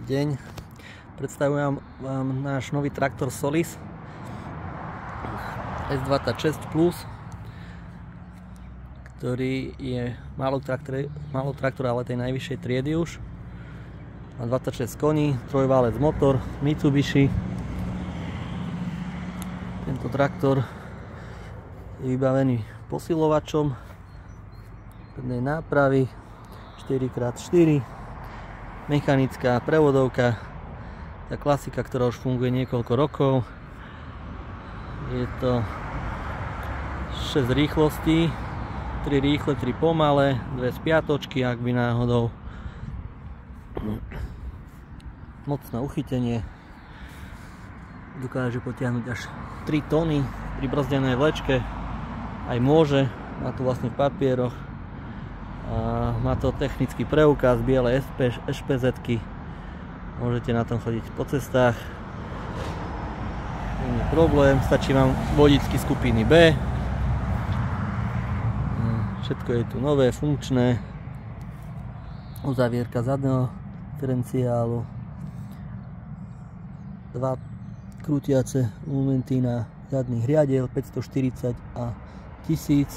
deň. Predstavujem vám náš nový traktor Solis S26 Plus, ktorý je malý traktor, ale tej najvyššej triedy už. Má 26 koní, trojválec motor Mitsubishi. Tento traktor je vybavený posilovačom prednej nápravy 4x4, mechanická prevodovka, tá klasika, ktorá už funguje niekoľko rokov. Je to 6 rýchlostí, 3 rýchle, 3 pomalé, 2 spiatočky, ak by náhodou. Mocné uchytenie, dokáže potiahnuť až 3 tony pri brzdenej vlečke, aj môže, má to vlastne v papieroch. A má to technický preukaz, biele SPZ-ky, môžete na tom chodiť po cestách, nie je problém, stačí vám vodičky skupiny B. Všetko je tu nové, funkčné, uzavierka zadného diferenciálu, 2 krútiace momenty na zadných riadiel, 540 a 1000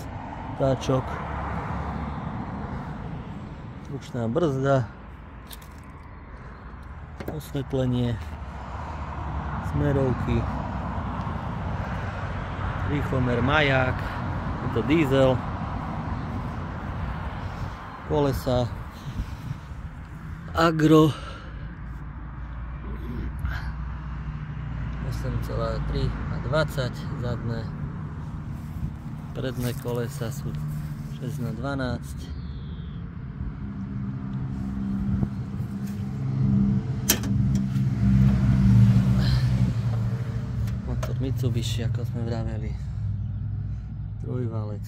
táčok, ručná brzda, osvetlenie, smerovky, rýchlomer maják, je to diesel, kolesa Agro 8,3 a 20, zadné, predné kolesa sú 6x12. Mitsubishi, ako sme vraveli, trojválec,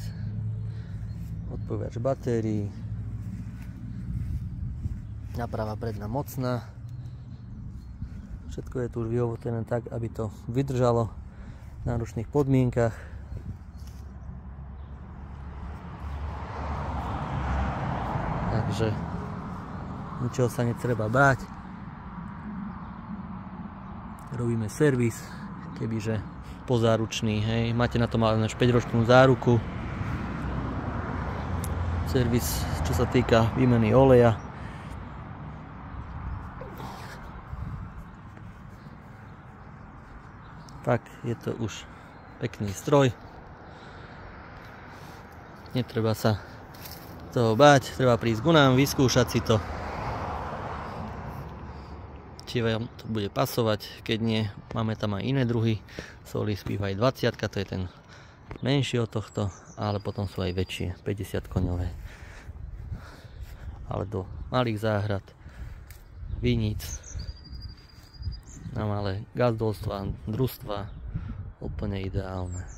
odpovedač batérií, náprava predná mocná, všetko je tu už vyhovotené tak, aby to vydržalo v náročných podmienkach. Takže ničoho sa netreba báť, robíme servis, kebyže pozáručný, hej, máte na to ale 5-ročnú záruku, servis, čo sa týka výmeny oleja, tak je to už pekný stroj, netreba sa toho báť, treba prísť ku nám, vyskúšať si to, či vám to bude pasovať. Keď nie, máme tam aj iné druhy. Solis P5 20, to je ten menší od tohto, ale potom sú aj väčšie, 50 koňové, ale do malých záhrad, viníc, na malé gazdolstva, družstva, úplne ideálne.